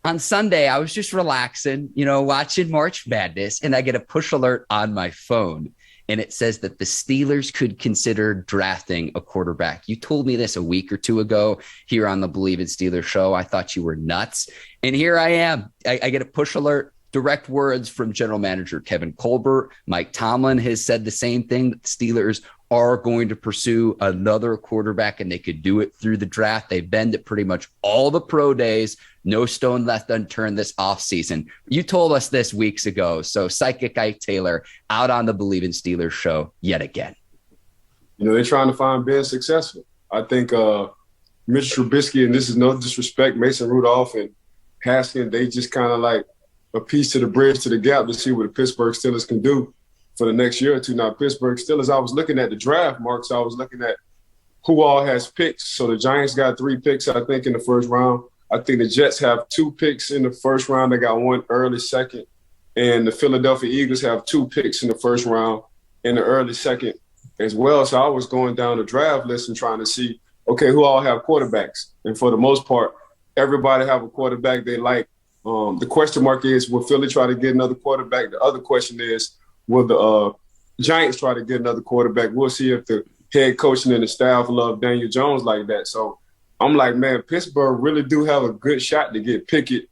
On Sunday, I was just relaxing, watching March Madness, and I get a push alert on my phone. And it says that the Steelers could consider drafting a quarterback. You told me this a week or two ago here on the Bleav in Steelers show. I thought you were nuts. And here I am. I get a push alert, direct words from general manager Kevin Colbert. Mike Tomlin has said the same thing, that the Steelers are going to pursue another quarterback, and they could do it through the draft. They've been to pretty much all the pro days. No stone left unturned this offseason. You told us this weeks ago. So Psychic Ike Taylor out on the Bleav in Steelers show yet again. They're trying to find Ben successful. I think Mitch Trubisky, and this is no disrespect, Mason Rudolph and Haskins, they just kind of like a piece to the bridge to the gap to see what the Pittsburgh Steelers can do for the next year or two. Now, Pittsburgh Steelers, I was looking at the draft, Mark, so I was looking at who all has picks. So the Giants got 3 picks, I think, in the first round. I think the Jets have 2 picks in the first round. They got 1 early second. And the Philadelphia Eagles have 2 picks in the first round in the early second as well. So I was going down the draft list and trying to see, okay, who all have quarterbacks. And for the most part, everybody have a quarterback they like. The question mark is, will Philly try to get another quarterback? The other question is, will the Giants try to get another quarterback? We'll see if the head coaching and the staff love Daniel Jones like that. So I'm like, man, Pittsburgh really do have a good shot to get Pickett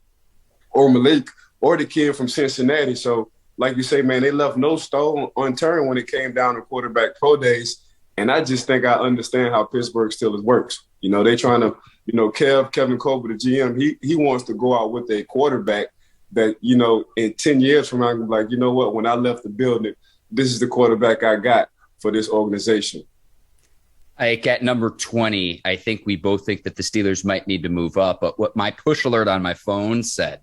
or Malik or the kid from Cincinnati. So like you say, man, they left no stone unturned when it came down to quarterback pro days. And I just think I understand how Pittsburgh Steelers works. They're trying to, Kevin Colbert, the GM, he wants to go out with a quarterback that, in 10 years from now, I'm like, you know what, when I left the building, this is the quarterback I got for this organization. At number 20, I think we both think that the Steelers might need to move up. But what my push alert on my phone said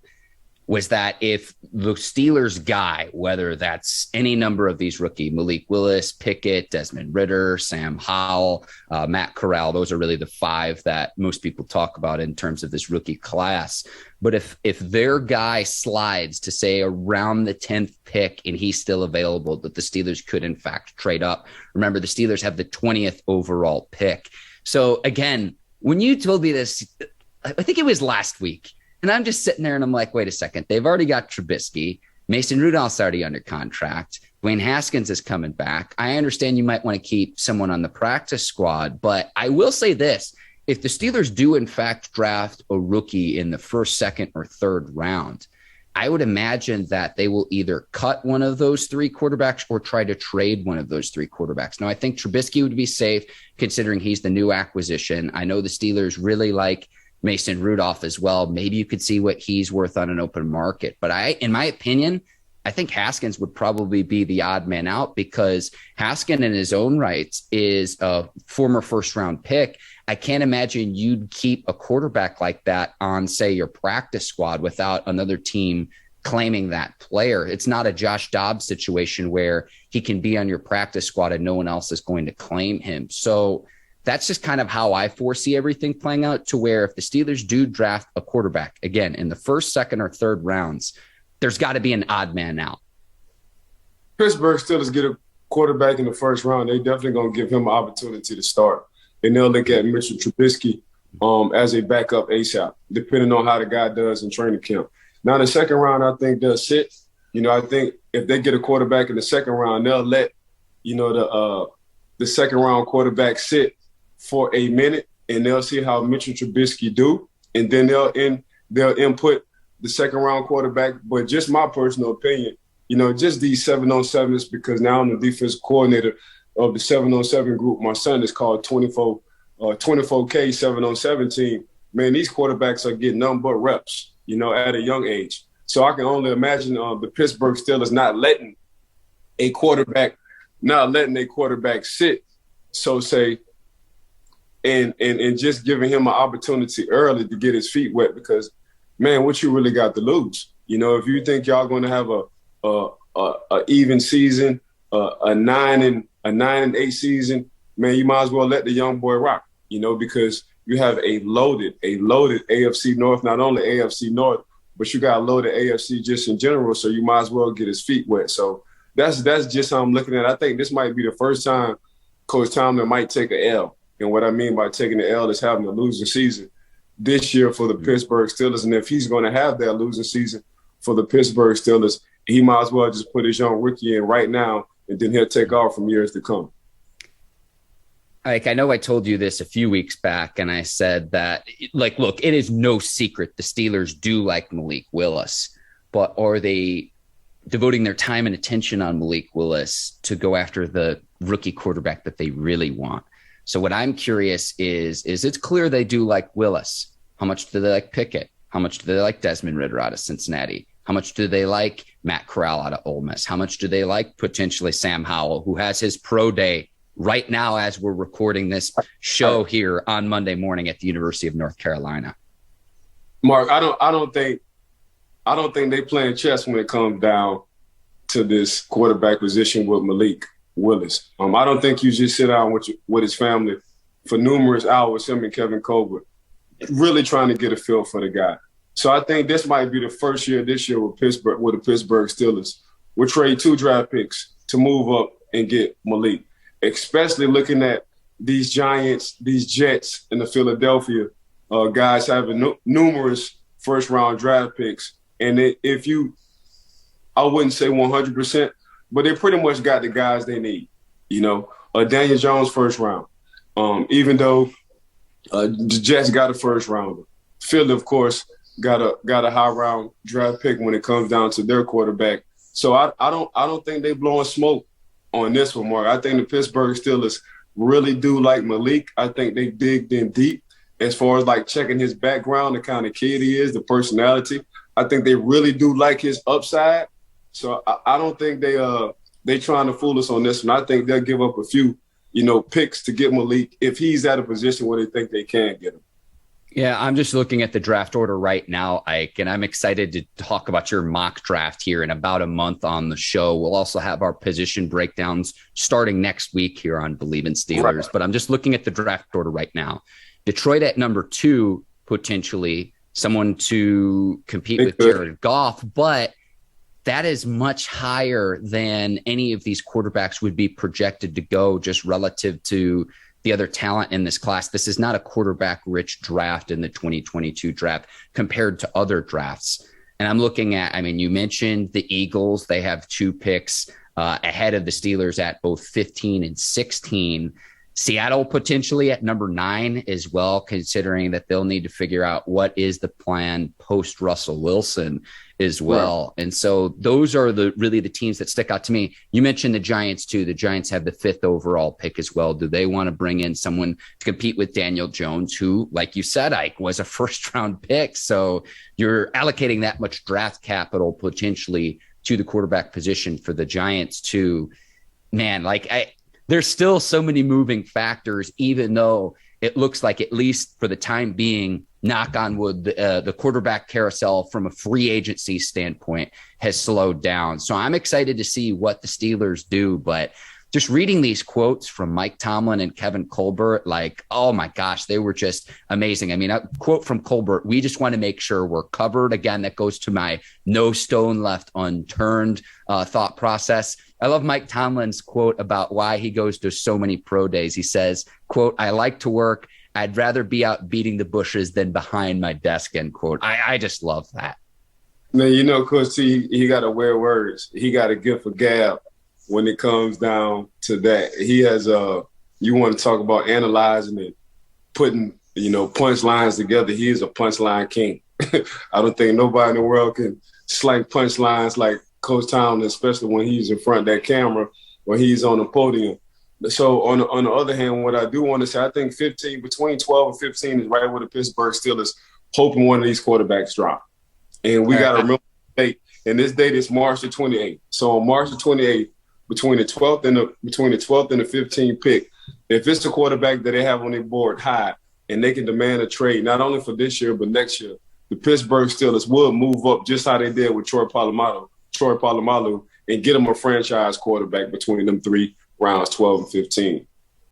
was that if the Steelers guy, whether that's any number of these rookie, Malik, Willis, Pickett, Desmond Ridder, Sam Howell, Matt Corral, those are really the 5 that most people talk about in terms of this rookie class. But if their guy slides to, say, around the 10th pick and he's still available, that the Steelers could, in fact, trade up. Remember, the Steelers have the 20th overall pick. So, again, when you told me this, I think it was last week, and I'm just sitting there and I'm like, wait a second. They've already got Trubisky. Mason Rudolph's already under contract. Dwayne Haskins is coming back. I understand you might want to keep someone on the practice squad, but I will say this. If the Steelers do, in fact, draft a rookie in the first, second, or third round, I would imagine that they will either cut one of those 3 quarterbacks or try to trade one of those 3 quarterbacks. Now, I think Trubisky would be safe considering he's the new acquisition. I know the Steelers really like Mason Rudolph as well. Maybe you could see what he's worth on an open market. But in my opinion, I think Haskins would probably be the odd man out because Haskins in his own rights is a former first-round pick. I can't imagine you'd keep a quarterback like that on, say, your practice squad without another team claiming that player. It's not a Josh Dobbs situation where he can be on your practice squad and no one else is going to claim him. So that's just kind of how I foresee everything playing out, to where if the Steelers do draft a quarterback, again, in the first, second, or third rounds, there's got to be an odd man out. Pittsburgh Steelers get a quarterback in the first round, they definitely going to give him an opportunity to start. And they'll look at Mitchell Trubisky as a backup ASAP, depending on how the guy does in training camp. Now, in the second round, I think they'll sit. I think if they get a quarterback in the second round, they'll let, the second round quarterback sit for a minute, and they'll see how Mitchell Trubisky do, and then they'll input the second round quarterback. But just my personal opinion, just these 7-on-7s, because now I'm the defensive coordinator of the 7-on-7 group. My son is called 24K 7-on-7 team. Man, these quarterbacks are getting nothing but reps, at a young age. So I can only imagine the Pittsburgh Steelers not letting a quarterback sit, so say, and just giving him an opportunity early to get his feet wet, because, man, what you really got to lose? If you think y'all going to have a even season, a 9-8 season, man, you might as well let the young boy rock, because you have a loaded AFC North, not only AFC North, but you got a loaded AFC just in general, so you might as well get his feet wet. So that's just how I'm looking at it. I think this might be the first time Coach Tomlin might take an L. And what I mean by taking the L is having a losing season. this year for the Pittsburgh Steelers. And if he's going to have that losing season for the Pittsburgh Steelers, he might as well just put his young rookie in right now, and then he'll take off from years to come. Like, I know I told you this a few weeks back, and I said that, like, look, it is no secret the Steelers do like Malik Willis, but are they devoting their time and attention on Malik Willis to go after the rookie quarterback that they really want? So what I'm curious is it's clear they do like Willis. How much do they like Pickett? How much do they like Desmond out of Cincinnati? How much do they like Matt Corral out of Ole Miss? How much do they like potentially Sam Howell, who has his pro day right now as we're recording this show here on Monday morning at the University of North Carolina? Mark, I don't think they playing chess when it comes down to this quarterback position with Malik Willis. I don't think you just sit down with his family for numerous hours, him and Kevin Colbert, really trying to get a feel for the guy. So I think this might be the first year this year with the Pittsburgh Steelers. We'll trade 2 draft picks to move up and get Malik, especially looking at these Giants, these Jets, and the Philadelphia guys having numerous first-round draft picks. And I wouldn't say 100%, but they pretty much got the guys they need. Daniel Jones first round. Even though the Jets got a first rounder, Philly, of course, got a high round draft pick when it comes down to their quarterback. So I don't think they blowing smoke on this one, Mark. I think the Pittsburgh Steelers really do like Malik. I think they digged in deep as far as like checking his background, the kind of kid he is, the personality. I think they really do like his upside. So I don't think they trying to fool us on this one. I think they'll give up a few, picks to get Malik if he's at a position where they think they can get him. Yeah, I'm just looking at the draft order right now, Ike, and I'm excited to talk about your mock draft here in about a month on the show. We'll also have our position breakdowns starting next week here on Bleav in Steelers. Right. But I'm just looking at the draft order right now. Detroit at number 2, potentially someone to compete with Jared Goff, but that is much higher than any of these quarterbacks would be projected to go just relative to the other talent in this class. This is not a quarterback-rich draft in the 2022 draft compared to other drafts. And I'm looking at, you mentioned the Eagles. They have 2 picks ahead of the Steelers at both 15 and 16. Seattle potentially at number 9 as well, considering that they'll need to figure out what is the plan post Russell Wilson as well. Right. And so those are really the teams that stick out to me. You mentioned the Giants too. The Giants have the 5th overall pick as well. Do they want to bring in someone to compete with Daniel Jones, who, like you said, Ike, was a first-round pick? So you're allocating that much draft capital potentially to the quarterback position for the Giants too. Man, there's still so many moving factors, even though it looks like, at least for the time being, knock on wood, the quarterback carousel from a free agency standpoint has slowed down. So I'm excited to see what the Steelers do. But just reading these quotes from Mike Tomlin and Kevin Colbert, oh my gosh, they were just amazing. A quote from Colbert: "We just want to make sure we're covered." Again, that goes to my no stone left unturned thought process. I love Mike Tomlin's quote about why he goes to so many pro days. He says, quote, "I like to work. I'd rather be out beating the bushes than behind my desk," end quote. I just love that. Now, Coach T, he got to wear words. He got a gift of gab when it comes down to that. He has you want to talk about analyzing and putting, punchlines together. He is a punchline king. I don't think nobody in the world can slang punchlines like Coach Tomlin, especially when he's in front of that camera or he's on the podium. So on the other hand, what I do want to say, I think between 12 and 15 is right where the Pittsburgh Steelers hoping one of these quarterbacks drop. And we got to remember the date, and this date is March the 28th. So on March the 28th, between the 12th and the 15th pick, if it's the quarterback that they have on their board high and they can demand a trade, not only for this year but next year, the Pittsburgh Steelers will move up just how they did with Troy Polamalu, and get them a franchise quarterback between them 3 rounds, 12 and 15.